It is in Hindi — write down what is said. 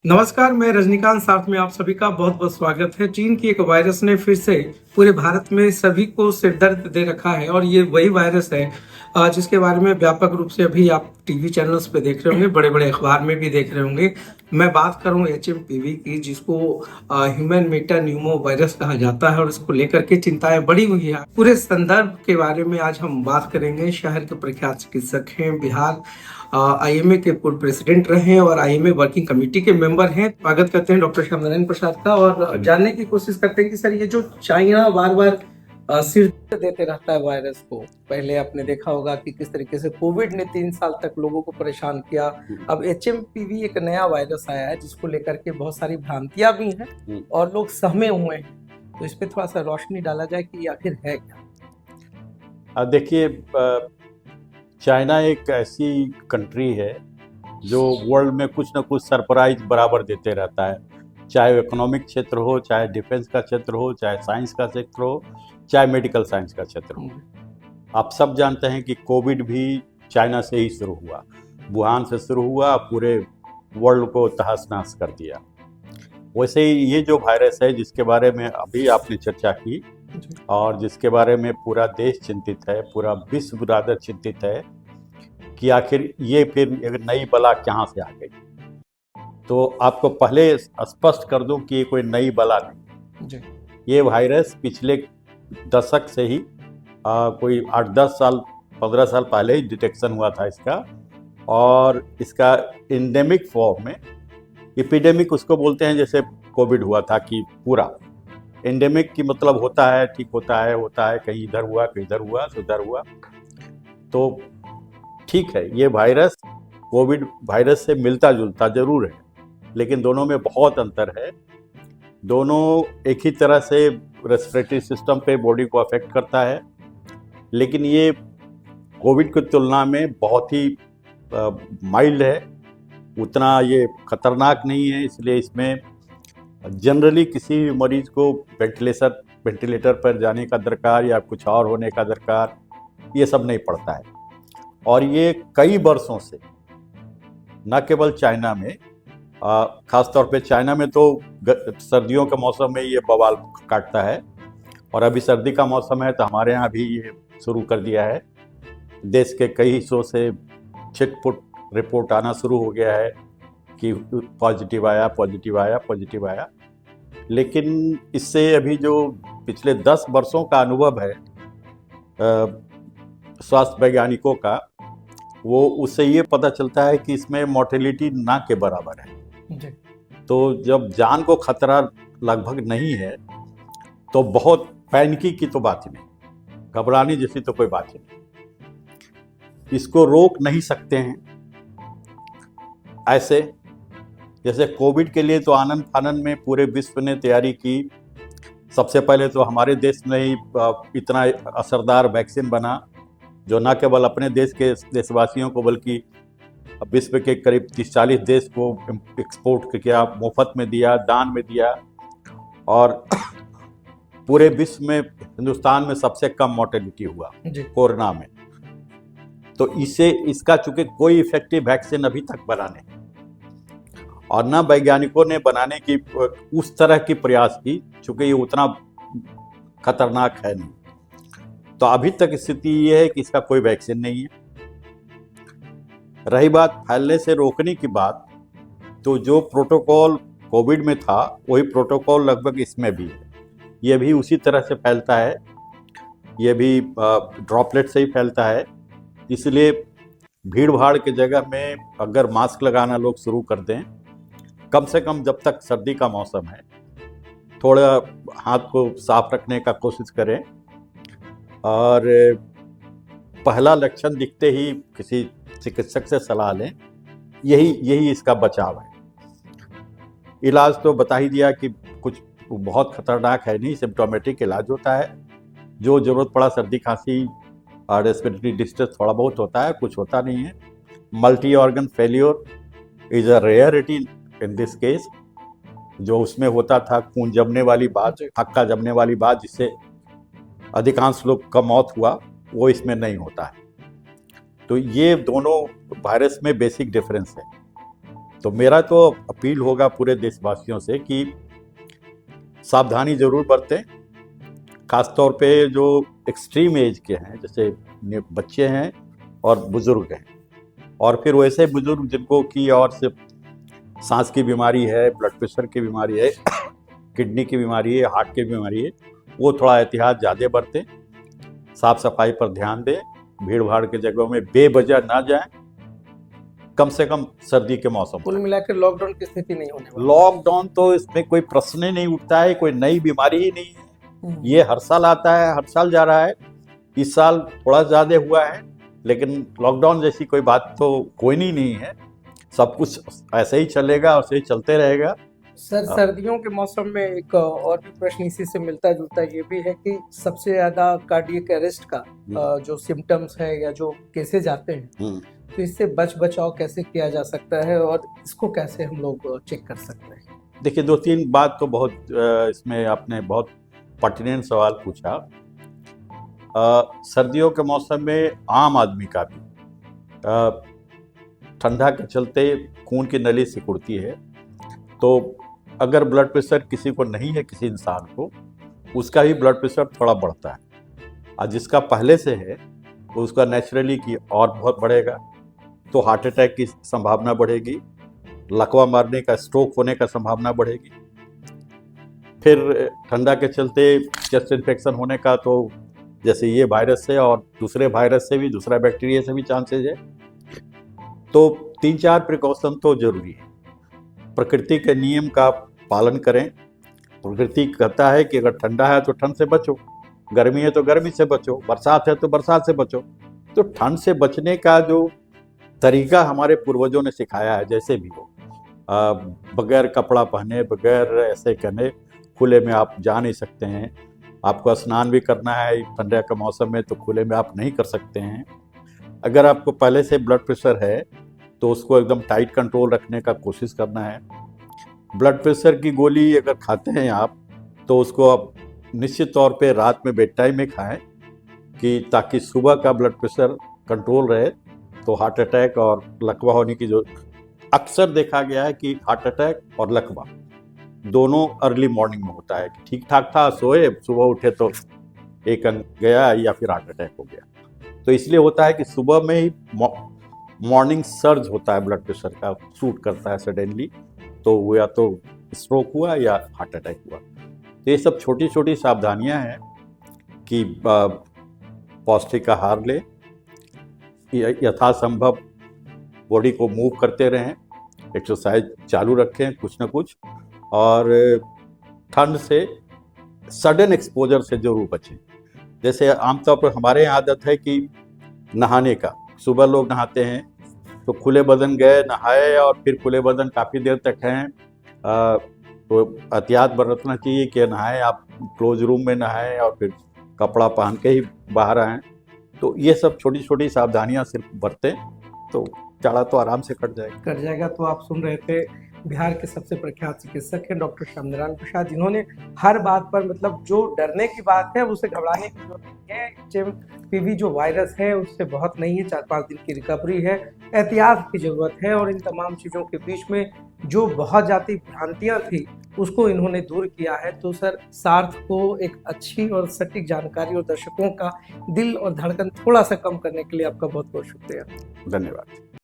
नमस्कार, मैं रजनीकांत साथ में आप सभी का बहुत बहुत स्वागत है। चीन की एक वायरस ने फिर से पूरे भारत में सभी को सिरदर्द दे रखा है और ये वही वायरस है जिसके बारे में व्यापक रूप से अभी आप टीवी चैनल्स पे देख रहे होंगे, बड़े बड़े अखबार में भी देख रहे होंगे। मैं बात करूं HMPV की, जिसको ह्यूमन मेटा न्यूमो वायरस कहा जाता है और इसको लेकर के चिंताएं बढ़ी हुई है। पूरे संदर्भ के बारे में आज हम बात करेंगे। शहर के प्रख्यात चिकित्सक हैं, बिहार IMA के पूर्व प्रेसिडेंट रहे हैं और IMA वर्किंग कमेटी के मेंबर हैं। स्वागत करते हैं डॉक्टर श्याम नारायण प्रसाद का और जानने की कोशिश करते हैं कि सर, ये जो चाइना बार बार सिर देते रहता है वायरस को, पहले आपने देखा होगा कि किस तरीके से कोविड ने 3 साल तक लोगों को परेशान किया। अब HMPV एक नया वायरस आया है जिसको लेकर के बहुत सारी भ्रांतियां भी हैं और लोग सहमे हुए हैं। तो इस पे थोड़ा सा रोशनी डाला जाए कि आखिर है क्या। देखिए, चाइना एक ऐसी कंट्री है जो वर्ल्ड में कुछ ना कुछ सरप्राइज बराबर देते रहता है, चाहे इकोनॉमिक क्षेत्र हो, चाहे डिफेंस का क्षेत्र हो, चाहे साइंस का क्षेत्र हो, चाहे मेडिकल साइंस का क्षेत्र हो। आप सब जानते हैं कि कोविड भी चाइना से ही शुरू हुआ, वुहान से शुरू हुआ, पूरे वर्ल्ड को तहस नहस कर दिया। वैसे ही ये जो वायरस है जिसके बारे में अभी आपने चर्चा की और जिसके बारे में पूरा देश चिंतित है, पूरा विश्व रादर चिंतित है कि आखिर ये फिर एक नई बला कहाँ से आ गई। तो आपको पहले स्पष्ट कर दूं कि ये कोई नई बला नहीं। ये वायरस पिछले दशक से ही कोई 8-10 साल 15 साल पहले ही डिटेक्शन हुआ था इसका, और इसका एंडेमिक फॉर्म में, एपिडेमिक उसको बोलते हैं जैसे कोविड हुआ था कि पूरा एंडेमिक की मतलब होता है ठीक होता है कहीं इधर हुआ कहीं इधर हुआ तो उधर हुआ। तो ठीक है, ये वायरस कोविड वायरस से मिलता जुलता जरूर है, लेकिन दोनों में बहुत अंतर है। दोनों एक ही तरह से रेस्पिरेटरी सिस्टम पे बॉडी को अफेक्ट करता है, लेकिन ये कोविड की तुलना में बहुत ही माइल्ड है, उतना ये खतरनाक नहीं है। इसलिए इसमें जनरली किसी भी मरीज को वेंटिलेटर पर जाने का दरकार या कुछ और होने का दरकार ये सब नहीं पड़ता है। और ये कई वर्षों से न केवल चाइना में, खास तौर पे चाइना में तो सर्दियों के मौसम में ये बवाल काटता है, और अभी सर्दी का मौसम है तो हमारे यहाँ भी ये शुरू कर दिया है। देश के कई हिस्सों से छिटपुट रिपोर्ट आना शुरू हो गया है कि पॉजिटिव आया। लेकिन इससे अभी जो पिछले 10 वर्षों का अनुभव है स्वास्थ्य वैज्ञानिकों का, वो उससे ये पता चलता है कि इसमें मोर्टेलिटी ना के बराबर है। तो जब जान को खतरा लगभग नहीं है तो बहुत पैनिकी की तो बात ही नहीं, घबराने जैसी तो कोई बात ही नहीं। इसको रोक नहीं सकते हैं ऐसे जैसे कोविड के लिए तो आनंद फानन में पूरे विश्व ने तैयारी की। सबसे पहले तो हमारे देश में ही इतना असरदार वैक्सीन बना जो न केवल अपने देश के देशवासियों को बल्कि विश्व के करीब 30-40 देश को एक्सपोर्ट किया, मुफ्त में दिया, दान में दिया, और पूरे विश्व में हिंदुस्तान में सबसे कम मोर्टेलिटी हुआ कोरोना में। तो इसका चूंकि कोई इफेक्टिव वैक्सीन अभी तक बना नहीं और न वैज्ञानिकों ने बनाने की उस तरह की प्रयास की, चूंकि ये उतना खतरनाक है नहीं। तो अभी तक स्थिति ये है कि इसका कोई वैक्सीन नहीं है। रही बात फैलने से रोकने की बात, तो जो प्रोटोकॉल कोविड में था वही प्रोटोकॉल लगभग इसमें भी है। ये भी उसी तरह से फैलता है, ये भी ड्रॉपलेट से ही फैलता है। इसलिए भीड़ भाड़ के जगह में अगर मास्क लगाना लोग शुरू कर दें, कम से कम जब तक सर्दी का मौसम है, थोड़ा हाथ को साफ रखने का कोशिश करें, और पहला लक्षण दिखते ही किसी चिकित्सक से सलाह लें। यही इसका बचाव है। इलाज तो बता ही दिया कि कुछ बहुत खतरनाक है नहीं, सिम्टोमेटिक इलाज होता है। जो जरूरत पड़ा सर्दी खांसी और रेस्पिरेटरी डिस्ट्रेस थोड़ा बहुत होता है, कुछ होता नहीं है। Multi organ failure is a rarity in this case. जो उसमें होता था खून जमने वाली बात, हक्का जमने वाली बात, जिससे अधिकांश लोग का मौत हुआ, वो इसमें नहीं होता है। तो ये दोनों वायरस में बेसिक डिफरेंस है। तो मेरा तो अपील होगा पूरे देशवासियों से कि सावधानी जरूर बरतें, खासतौर पे जो एक्सट्रीम एज के हैं, जैसे बच्चे हैं और बुजुर्ग हैं, और फिर वैसे बुजुर्ग जिनको की और सिर्फ सांस की बीमारी है, ब्लड प्रेशर की बीमारी है, किडनी की बीमारी है, हार्ट की बीमारी है, वो थोड़ा एहतियात ज़्यादा बरतें, साफ सफाई पर ध्यान दें, भीड़ भाड़ के जगहों में बेवजह ना जाएं, कम से कम सर्दी के मौसम कुल में। मिलाकर लॉकडाउन की स्थिति नहीं होने वाली। लॉकडाउन तो इसमें कोई प्रश्न ही नहीं उठता है, कोई नई बीमारी ही नहीं है, ये हर साल आता है, हर साल जा रहा है, इस साल थोड़ा ज़्यादा हुआ है, लेकिन लॉकडाउन जैसी कोई बात तो कोई नहीं है, सब कुछ ऐसे ही चलेगा और ऐसे ही चलते रहेगा। सर, सर्दियों के मौसम में एक और भी प्रश्न इसी से मिलता जुलता ये भी है कि सबसे ज्यादा कार्डियक अरेस्ट का जो सिम्टम्स है या जो केसेज आते हैं, तो इससे बचाव कैसे किया जा सकता है और इसको कैसे हम लोग चेक कर सकते हैं? देखिए, 2-3 बात तो बहुत इसमें आपने बहुत पर्टिनेंट सवाल पूछा। सर्दियों के मौसम में आम आदमी का भी ठंडा के चलते खून की नली सिकुड़ती है, तो अगर ब्लड प्रेशर किसी को नहीं है, किसी इंसान को, उसका ही ब्लड प्रेशर थोड़ा बढ़ता है, और जिसका पहले से है तो उसका नेचुरली की और बहुत बढ़ेगा, तो हार्ट अटैक की संभावना बढ़ेगी, लकवा मारने का, स्ट्रोक होने का संभावना बढ़ेगी। फिर ठंडा के चलते चेस्ट इन्फेक्शन होने का, तो जैसे ये वायरस से और दूसरे वायरस से भी, दूसरा बैक्टीरिया से भी चांसेस है। तो 3-4 प्रिकॉशन तो जरूरी है। प्रकृति के नियम का पालन करें। प्रकृति कहता है कि अगर ठंडा है तो ठंड से बचो, गर्मी है तो गर्मी से बचो, बरसात है तो बरसात से बचो। तो ठंड से बचने का जो तरीका हमारे पूर्वजों ने सिखाया है, जैसे भी हो, बगैर कपड़ा पहने, बगैर ऐसे करने, खुले में आप जा नहीं सकते हैं, आपको स्नान भी करना है ठंडा के मौसम में, तो खुले में आप नहीं कर सकते हैं। अगर आपको पहले से ब्लड प्रेशर है तो उसको एकदम टाइट कंट्रोल रखने का कोशिश करना है। ब्लड प्रेशर की गोली अगर खाते हैं आप, तो उसको आप निश्चित तौर पे रात में बेड टाइम में खाएं, कि ताकि सुबह का ब्लड प्रेशर कंट्रोल रहे। तो हार्ट अटैक और लकवा होने की जो अक्सर देखा गया है कि हार्ट अटैक और लकवा दोनों अर्ली मॉर्निंग में होता है, कि ठीक ठाक था, सोए, सुबह उठे तो एक अंग गया या फिर हार्ट अटैक हो गया। तो इसलिए होता है कि सुबह में ही मॉर्निंग सर्ज होता है ब्लड प्रेशर का, शूट करता है सडनली, तो वो या तो स्ट्रोक हुआ या हार्ट अटैक हुआ। तो ये सब छोटी छोटी सावधानियां हैं कि पौष्टिक आहार लें, यथासंभव बॉडी को मूव करते रहें, एक्सरसाइज चालू रखें कुछ ना कुछ, और ठंड से सडन एक्सपोजर से जरूर बचें। जैसे आमतौर पर हमारे यहाँ आदत है कि नहाने का, सुबह लोग नहाते हैं तो खुले बदन गए, नहाए और फिर खुले बदन काफ़ी देर तक हैं, तो एहतियात बरतना चाहिए कि नहाएं आप क्लोज रूम में नहाएं और फिर कपड़ा पहन के ही बाहर आएँ। तो ये सब छोटी छोटी सावधानियां सिर्फ बरतें तो जाड़ा तो आराम से कट जाएगा। तो आप सुन रहे थे बिहार के सबसे प्रख्यात चिकित्सक हैं डॉक्टर श्यामनारायण प्रसाद, जिन्होंने हर बात पर, मतलब जो डरने की बात है उसे घबराने की जरूरत नहीं है। HMPV जो वायरस है उससे बहुत नहीं है, 4-5 दिन की रिकवरी है, एहतियात की जरूरत है, और इन तमाम चीज़ों के बीच में जो बहुत ज़्यादा भ्रांतियाँ थी उसको इन्होंने दूर किया है। तो सर, सार्थ को एक अच्छी और सटीक जानकारी और दर्शकों का दिल और धड़कन थोड़ा सा कम करने के लिए आपका बहुत बहुत शुक्रिया। धन्यवाद।